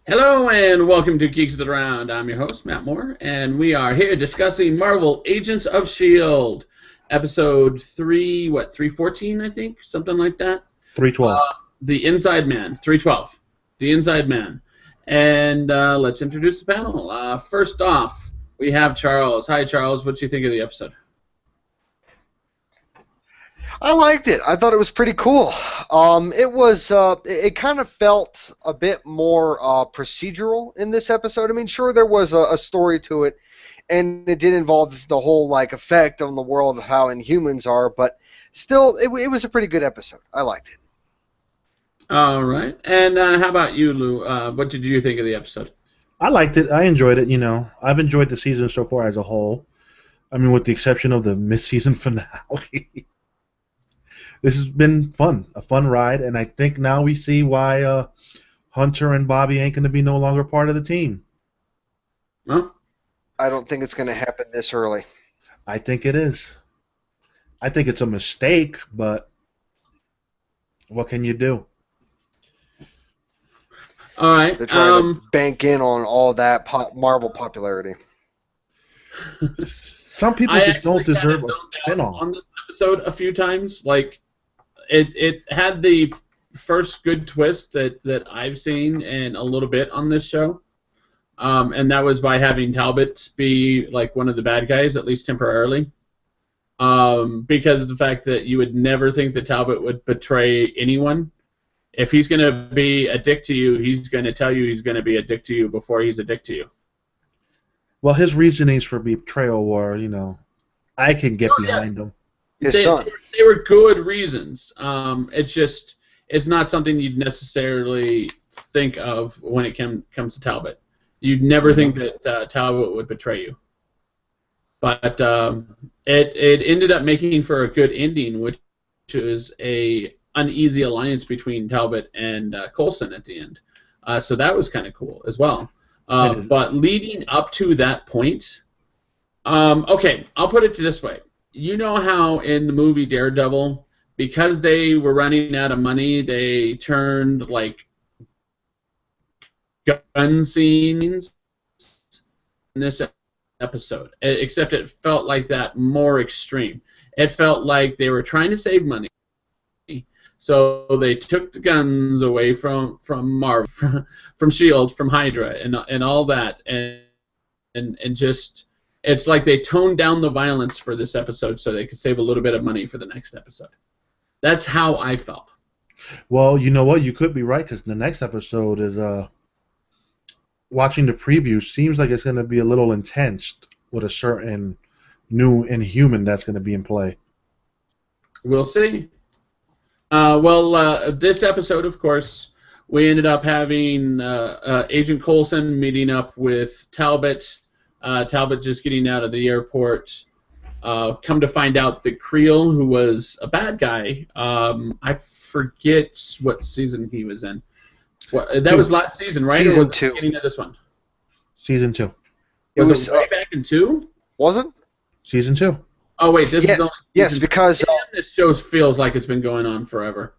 Hello and welcome to Geeks of the Round. I'm your host, Matt Moore, and we are here discussing Marvel Agents of S.H.I.E.L.D. Episode 314, I think? Something like that? 312. The Inside Man. 312. The Inside Man. And let's introduce the panel. First off, we have Charles. Hi, Charles. What do you think of the episode? I liked it. I thought it was pretty cool. It kind of felt a bit more procedural in this episode. I mean, sure, there was a story to it, and it did involve the whole effect on the world of how Inhumans are, but still, it was a pretty good episode. I liked it. All right. And how about you, Lou? What did you think of the episode? I liked it. I enjoyed it. I've enjoyed the season so far as a whole. I mean, with the exception of the mid-season finale. This has been fun, a fun ride, and I think now we see why Hunter and Bobby ain't going to be no longer part of the team. Huh? I don't think it's going to happen this early. I think it is. I think it's a mistake, but what can you do? All right. They're trying to bank in on all that Marvel popularity. Some people just don't deserve a spin-off. On this episode a few times, it had the first good twist that I've seen in a little bit on this show, and that was by having Talbot be one of the bad guys, at least temporarily, because of the fact that you would never think that Talbot would betray anyone. If he's going to be a dick to you, he's going to tell you he's going to be a dick to you before he's a dick to you. Well, his reasonings for betrayal were, I can get behind them. His son. They were good reasons. It's not something you'd necessarily think of when it comes to Talbot. You'd never think that Talbot would betray you. But it ended up making for a good ending, which was a uneasy alliance between Talbot and Coulson at the end. So that was kind of cool as well. But leading up to that point, okay, I'll put it this way. You know how in the movie Daredevil, because they were running out of money, they turned gun scenes in this episode, except it felt like that more extreme. It felt like they were trying to save money. So they took the guns away from Marvel, from S.H.I.E.L.D., from Hydra, and all that, and just it's like they toned down the violence for this episode so they could save a little bit of money for the next episode. That's how I felt. Well, you know what? You could be right, because the next episode is watching the preview seems like it's going to be a little intense with a certain new Inhuman that's going to be in play. We'll see. This episode, of course, we ended up having Agent Coulson meeting up with Talbot. Talbot just getting out of the airport. Come to find out that Creel, who was a bad guy, I forget what season he was in. That was last season, right? Season 2. Beginning of this one. Season 2. Was it way back in 2? Was it? Season 2. Oh wait, this is only yes, because this show feels like it's been going on forever.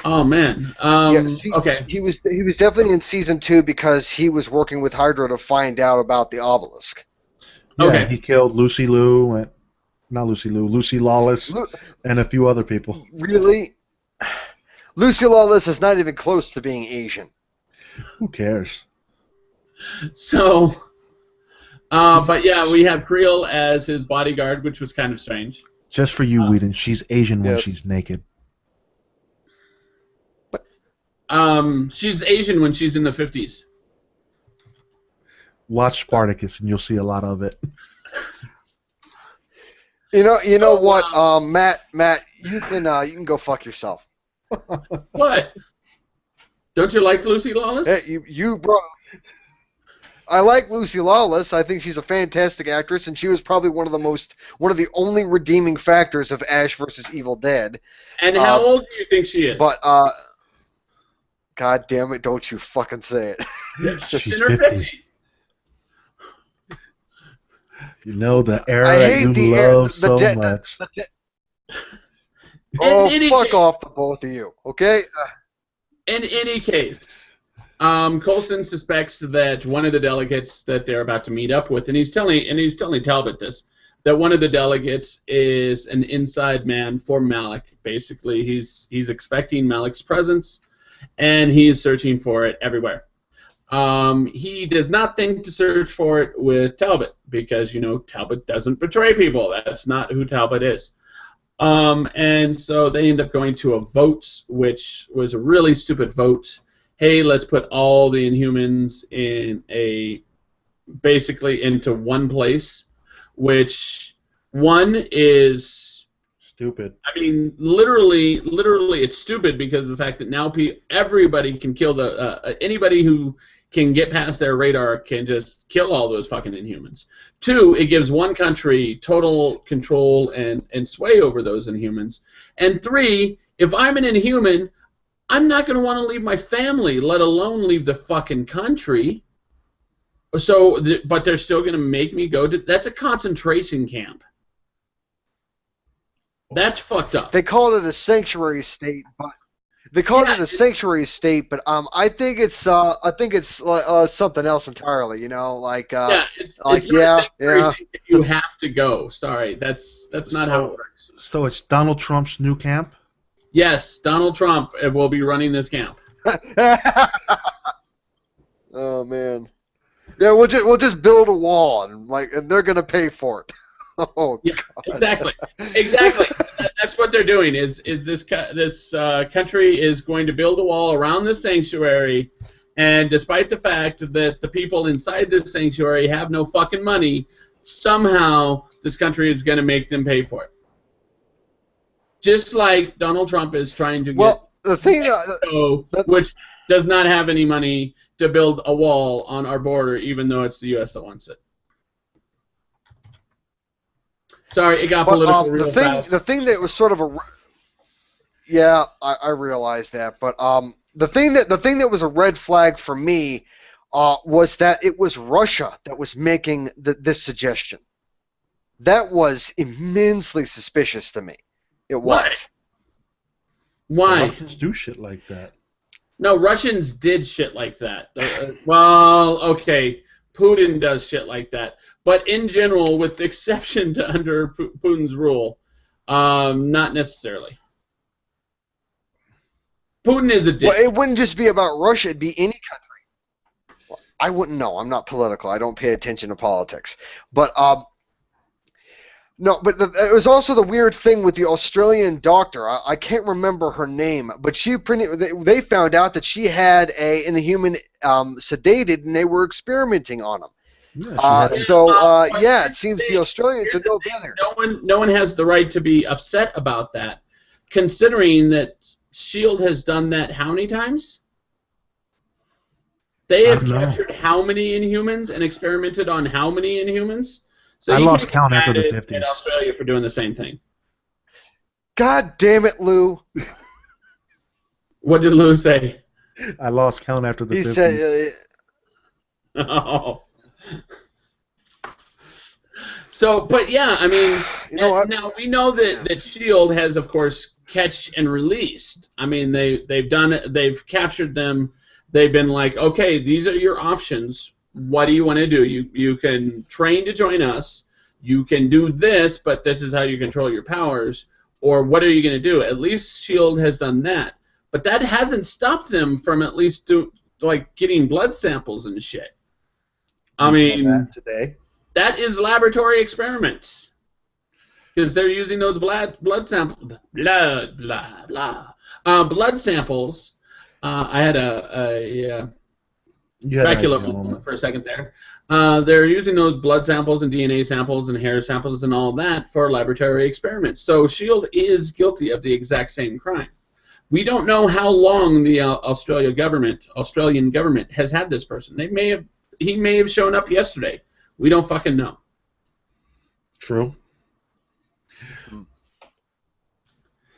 Oh man. Okay. He was definitely in season 2 because he was working with Hydra to find out about the obelisk. Yeah, okay. He killed Lucy Lawless, and a few other people. Really? Lucy Lawless is not even close to being Asian. Who cares? So, but yeah, we have Creel as his bodyguard, which was kind of strange. Just for you, Whedon, she's Asian when she's naked. She's Asian when she's in the 50s. Watch Spartacus, and you'll see a lot of it. You know what, Matt, you can go fuck yourself. What? Don't you like Lucy Lawless? Hey, you brought. I like Lucy Lawless. I think she's a fantastic actress, and she was probably one of the only redeeming factors of Ash vs. Evil Dead. And how old do you think she is? But God damn it! Don't you fucking say it. She's in her 50s. You know the era that you love so much. Fuck off the both of you, okay? In any case, Coulson suspects that one of the delegates that they're about to meet up with, and he's telling Talbot this, that one of the delegates is an inside man for Malik. Basically, he's expecting Malik's presence, and he's searching for it everywhere. He does not think to search for it with Talbot because Talbot doesn't betray people. That's not who Talbot is. And so they end up going to a vote, which was a really stupid vote. Hey, let's put all the Inhumans basically into one place, which one is stupid. I mean, literally, it's stupid because of the fact that now everybody can kill anybody who can get past their radar can just kill all those fucking Inhumans. 2, it gives one country total control and sway over those Inhumans. And 3, if I'm an Inhuman, I'm not going to want to leave my family, let alone leave the fucking country. So, but they're still going to make me go to... That's a concentration camp. That's fucked up. They called it a sanctuary state, but I think it's something else entirely. It's not a sanctuary state that you have to go. Sorry, that's not how it works. So it's Donald Trump's new camp? Yes, Donald Trump will be running this camp. Oh man, yeah, we'll just build a wall and they're gonna pay for it. Oh yeah, God. Exactly. That's what they're doing. Is this country is going to build a wall around this sanctuary, and despite the fact that the people inside this sanctuary have no fucking money, somehow this country is going to make them pay for it. Just like Donald Trump is trying to get the thing Mexico, which does not have any money to build a wall on our border, even though it's the U.S. that wants it. Sorry, it got political real fast. The thing that was sort of I realized that, but the thing that was a red flag for me was that it was Russia that was making this suggestion. That was immensely suspicious to me. It was. Why? Russians do shit like that. No, Russians did shit like that. Well, okay, Putin does shit like that. But in general, with the exception to under Putin's rule, not necessarily. Putin is a dick. Well, it wouldn't just be about Russia. It'd be any country. Well, I wouldn't know. I'm not political. I don't pay attention to politics. But no, but it was also the weird thing with the Australian doctor. I can't remember her name, but they found out that she had an Inhuman sedated, and they were experimenting on him. Yeah, it seems the Australians are no better. No one has the right to be upset about that, considering that S.H.I.E.L.D. has done that how many times? They have captured how many Inhumans and experimented on how many Inhumans? So I lost count after the 50s. In Australia for doing the same thing. God damn it, Lou. What did Lou say? I lost count after the 50s. He said... Oh. So, but yeah, I mean, now we know that S.H.I.E.L.D. has, of course, catch and released. I mean, they've done it. They've captured them. They've been like, okay, these are your options. What do you want to do? You can train to join us. You can do this, but this is how you control your powers. Or what are you going to do? At least S.H.I.E.L.D. has done that. But that hasn't stopped them from at least getting blood samples and shit. I mean, today. That is laboratory experiments. Because they're using those blood samples. Blood samples. I had a Dracula moment for a second there. They're using those blood samples and DNA samples and hair samples and all that for laboratory experiments. So S.H.I.E.L.D. is guilty of the exact same crime. We don't know how long the Australian government has had this person. He may have shown up yesterday. We don't fucking know. True.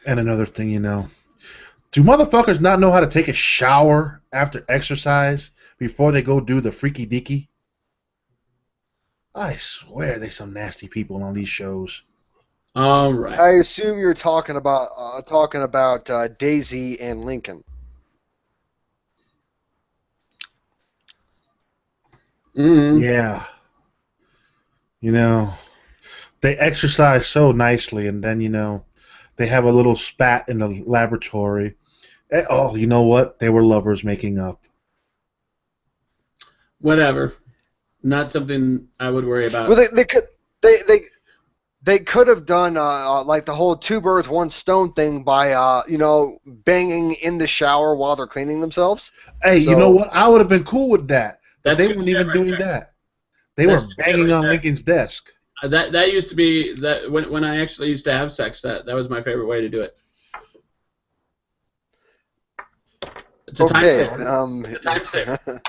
And another thing, do motherfuckers not know how to take a shower after exercise before they go do the freaky deaky? I swear there's some nasty people on these shows. All right. I assume you're talking about Daisy and Lincoln. Mm-hmm. Yeah. You know, they exercise so nicely, and then, they have a little spat in the laboratory. Oh, you know what? They were lovers making up. Whatever. Not something I would worry about. Well, they could have done like the whole two birds one stone thing by banging in the shower while they're cleaning themselves. Hey, you know So what? I would have been cool with that, but That's they good weren't shit even right doing there. that. They That's were good shit banging right on there. Lincoln's desk. That used to be that when I actually used to have sex. That was my favorite way to do it. It's a time okay, saver. It's a time saver.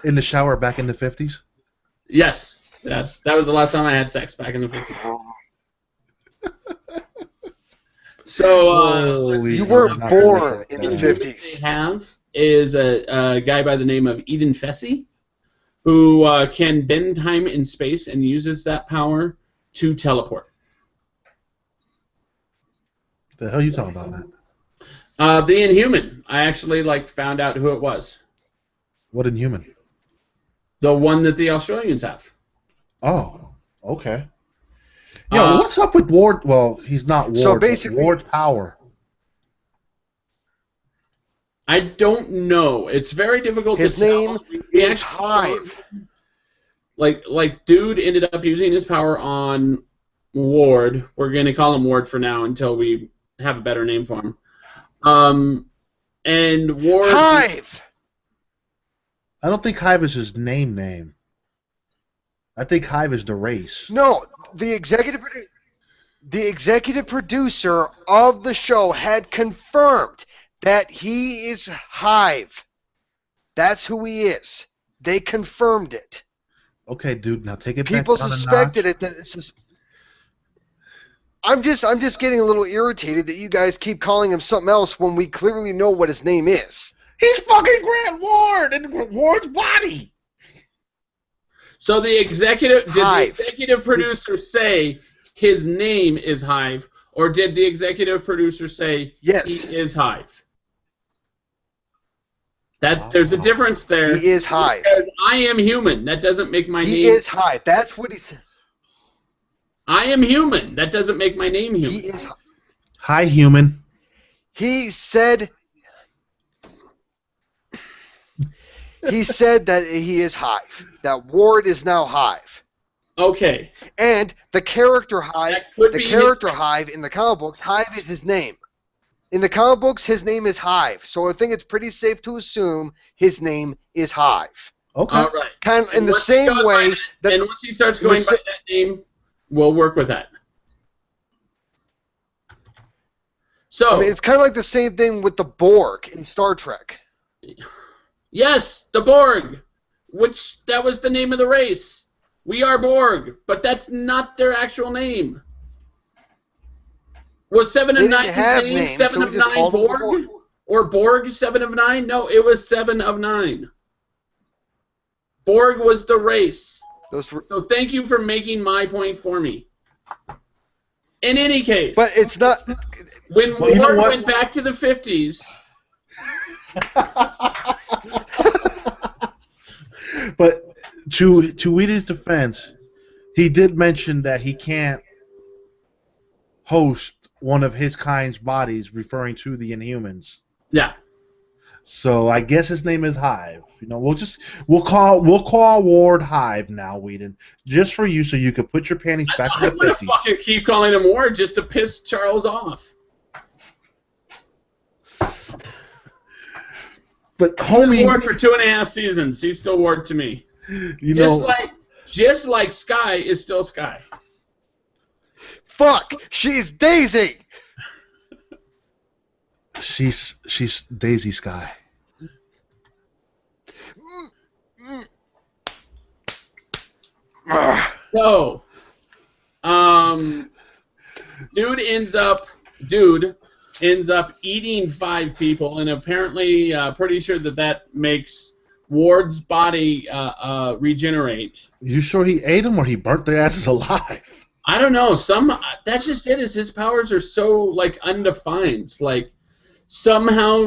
In the shower back in the 50s? Yes. That was the last time I had sex back in the 50s. So Holy, you no, we're weren't not gonna make born that in the sound. They 50s. have is a guy by the name of Eden Fessy, who can bend time and space and uses that power to teleport. What the hell are you talking about, Matt? The Inhuman. I actually found out who it was. What Inhuman? The one that the Australians have. Oh, okay. Yo, what's up with Ward? Well, he's not Ward, So but basically, Ward Power. I don't know. It's very difficult his to tell. name We is actually Hive. like dude ended up using his power on Ward. We're gonna call him Ward for now until we have a better name for him. And Ward. Hive. I don't think Hive is his name. I think Hive is the race. No, the executive producer of the show had confirmed that he is Hive. That's who he is. They confirmed it. Okay, dude, now take it People back down suspected a notch. it. That it's just. I'm just getting a little irritated that you guys keep calling him something else when we clearly know what his name is. He's fucking Grant Ward in Ward's body. So did the Hive. executive producer say his name is Hive, or did the executive producer say Yes. he is Hive? There's a difference there. He is Hive. Because I am human. That doesn't make my name. He is Hive. That's what he said. I am human. That doesn't make my name human. He is. Hi, human. He said. He said that he is Hive. That Ward is now Hive. Okay. And the character Hive, That could be Hive in the comic books, Hive is his name. In the comic books, his name is Hive. So I think it's pretty safe to assume his name is Hive. Okay. All right. Kind of in And the once he same goes way by that. and once he starts going by that name, we'll work with that. So I mean, it's kind of like the same thing with the Borg in Star Trek. yes, the Borg, which that was the name of the race. We are Borg, but that's not their actual name. Was 7 They of 9 didn't have name names, 7 so we of just 9 called them the Borg? Borg. Or Borg 7 of 9? No, it was 7 of 9. Borg was the race. Those were, So thank you for making my point for me. In any case, but it's not. when Well, you know Ward what? went back to the 50s, But to Whedon's defense, he did mention that he can't host one of his kind's bodies, referring to the Inhumans. yeah. So I guess his name is Hive. We'll call Ward Hive now, Whedon, just for you, so you can put your panties back I'm in the gonna 50s. fucking keep calling him Ward just to piss Charles off. But He was homie, Ward for 2.5 seasons. He's still Ward to me. you know, Just like Sky is still Sky. Fuck! She's Daisy! she's Daisy Sky. So, dude ends up eating 5 people, and apparently, pretty sure that makes Ward's body regenerate. You sure he ate them or he burnt their asses alive? I don't know. That's just it. Is his powers are so undefined. Somehow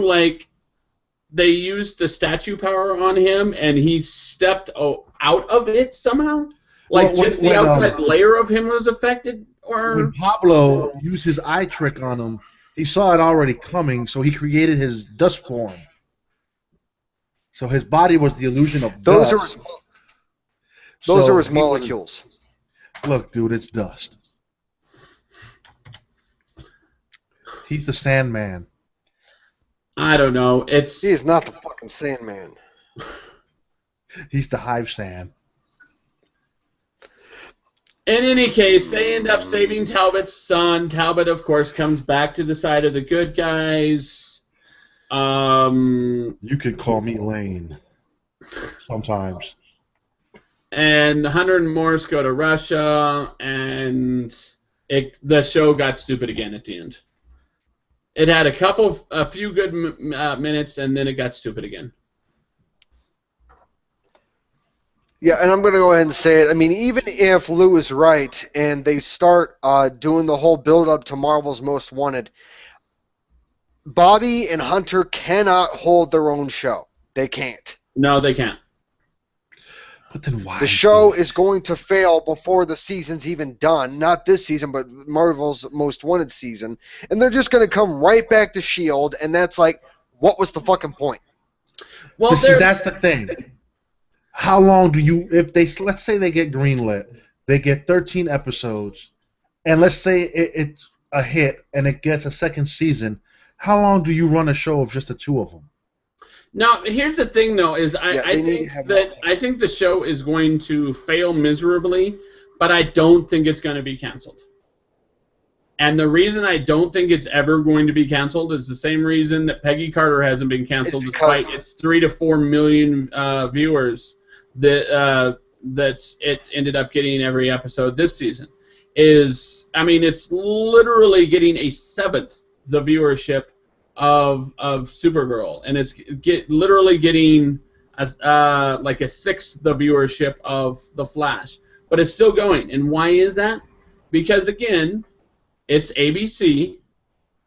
they used the statue power on him, and he stepped out of it somehow. Like Well, just the outside layer of him was affected, or when Pablo used his eye trick on him, he saw it already coming, so he created his dust form. So his body was the illusion of Those dust. Those are his molecules. Look, dude, it's dust. He's the Sandman. I don't know. He is not the fucking Sandman. He's the Hive Sand. In any case, they end up saving Talbot's son. Talbot, of course, comes back to the side of the good guys. You could call me Lane. Sometimes. And Hunter and Morse go to Russia, and the show got stupid again at the end. It had a few good minutes, and then it got stupid again. Yeah, and I'm going to go ahead and say it. I mean, even if Lou is right and they start doing the whole build-up to Marvel's Most Wanted, Bobby and Hunter cannot hold their own show. They can't. No, they can't. But then why? The show is going to fail before the season's even done. Not this season, but Marvel's Most Wanted season. And they're just going to come right back to S.H.I.E.L.D., and that's like, what was the fucking point? Well, see, that's the thing. How long do you, let's say they get greenlit, they get 13 episodes, and let's say it's a hit and it gets a second season, how long do you run a show of just the two of them? Now, here's the thing, though, is I think the show is going to fail miserably, but I don't think it's going to be canceled. And the reason I don't think it's ever going to be canceled is the same reason that Peggy Carter hasn't been canceled, despite its 3 to 4 million viewers that it ended up getting every episode this season. It's literally getting a seventh the viewership of Supergirl, and it's literally getting like a sixth the viewership of The Flash. But it's still going, and why is that? Because again, it's ABC,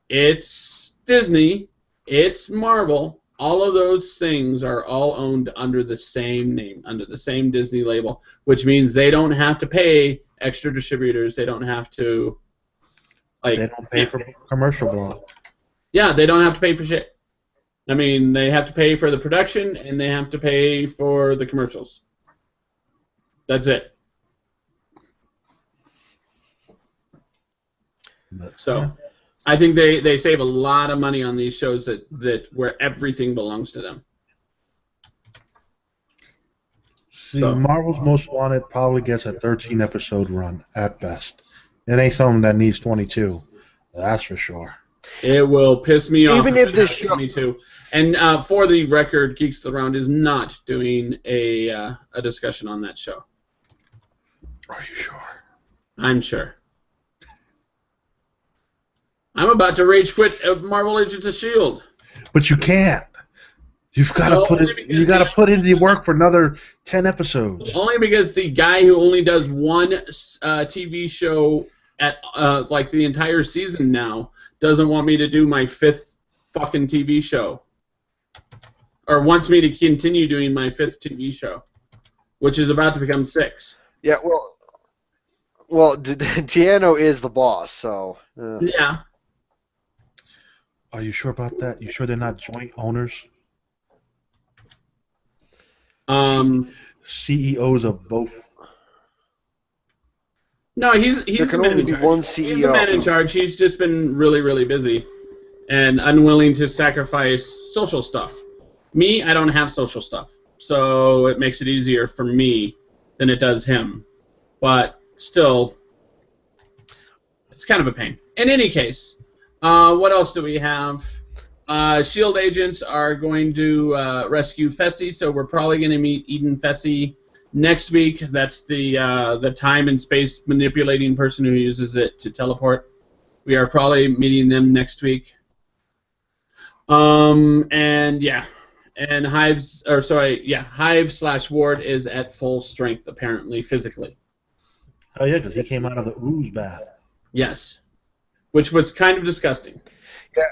it's Disney, it's Marvel. All of those things are all owned under the same name, under the same Disney label, which means they don't have to pay extra distributors. They don't have to, they don't pay for commercial block. Yeah, they don't have to pay for shit. I mean, they have to pay for the production and they have to pay for the commercials. That's it. So, I think they save a lot of money on these shows that where everything belongs to them. See, Marvel's Most Wanted probably gets a 13-episode run at best. It ain't something that needs 22. That's for sure. It will piss me off even if this show 22. And for the record, Geeks the Round is not doing a discussion on that show. Are you sure? I'm sure. I'm about to rage quit Marvel Agents of S.H.I.E.L.D. But you can't. You've got to put it. You got to put in the work for another 10 episodes. Only because the guy who only does one TV show at like the entire season now doesn't want me to do my 5th fucking TV show, or wants me to continue doing my 5th TV show, which is about to become 6. Yeah, well, Deano is the boss, so. Yeah. Are you sure about that? You sure they're not joint owners? CEOs of both. No, he's the man in charge. One CEO. He's the man in charge. He's just been really, really busy and unwilling to sacrifice social stuff. Me, I don't have social stuff, so it makes it easier for me than it does him. But still, it's kind of a pain. In any case, what else do we have? S.H.I.E.L.D. agents are going to rescue Fessy, so we're probably going to meet Eden Fessy next week. That's the time and space manipulating person who uses it to teleport. We are probably meeting them next week. And yeah, and Hive/Ward is at full strength apparently physically. Oh yeah, because he came out of the ooze bath. Yes, which was kind of disgusting. Yeah,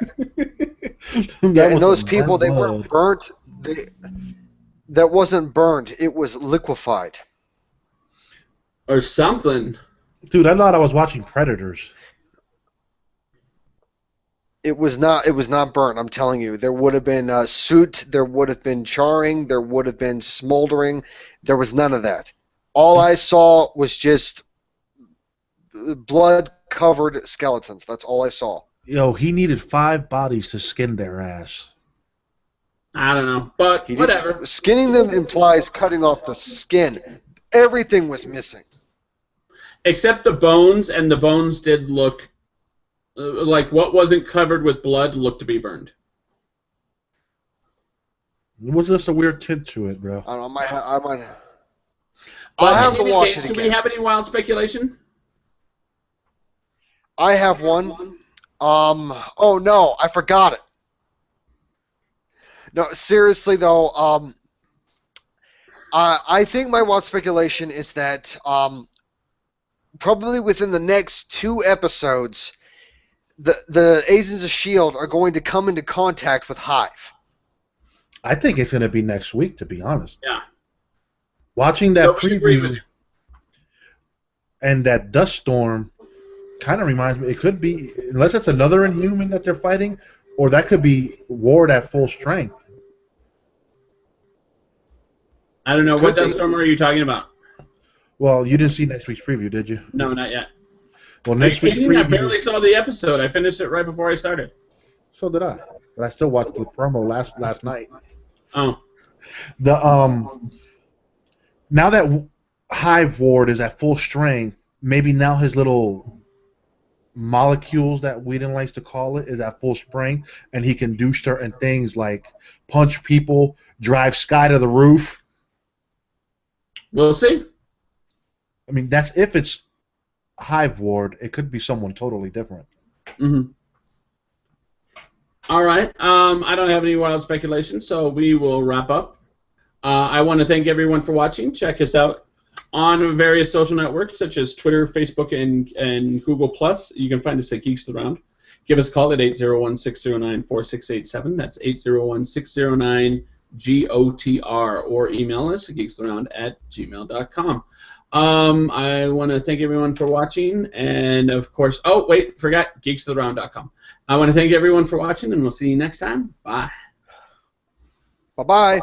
and those some people, burnt they weren't blood. burnt. That wasn't burned. It was liquefied. Or something. Dude, I thought I was watching Predators. It was not. It was not burnt. I'm telling you. There would have been soot. There would have been charring. There would have been smoldering. There was none of that. All I saw was just blood-covered skeletons. That's all I saw. Yo, he needed 5 bodies to skin their ass. I don't know, but He whatever. didn't. Skinning them implies cutting off the skin. Everything was missing. Except the bones, and the bones did look like what wasn't covered with blood looked to be burned. It was just a weird tint to it, bro. I don't know. I might. But I'll have in to any watch case, it do we again. have any wild speculation? I have one. Oh no, I forgot it. No, seriously though. I think my wild speculation is that probably within the next 2 episodes, the Agents of S.H.I.E.L.D. are going to come into contact with Hive. I think it's going to be next week, to be honest. Yeah. Watching that No, we agree with preview you. and that dust storm kind of reminds me, it could be, unless it's another Inhuman that they're fighting, or that could be Ward at full strength. I don't know. It What could be. dust storm are you talking about? Well, you didn't see next week's preview, did you? No, not yet. Well, Are you next week's kidding? I preview. barely saw the episode. I finished it right before I started. So did I. But I still watched the promo last night. Oh. The now that Hive Ward is at full strength, maybe now his little molecules that Whedon likes to call it is at full strength, and he can do certain things like punch people, drive Sky to the roof. We'll see. I mean, that's if it's Hive Ward. It could be someone totally different. Mm-hmm. All right. I don't have any wild speculation, so we will wrap up. I want to thank everyone for watching. Check us out on various social networks such as Twitter, Facebook, and Google+. You can find us at Geeks Around. Give us a call at 801-609-4687. That's 801-609-GOTR, or email us at geeksaround@gmail.com. I want to thank everyone for watching, and of course, forgot geeksaround.com. I want to thank everyone for watching, and we'll see you next time. Bye. Bye-bye.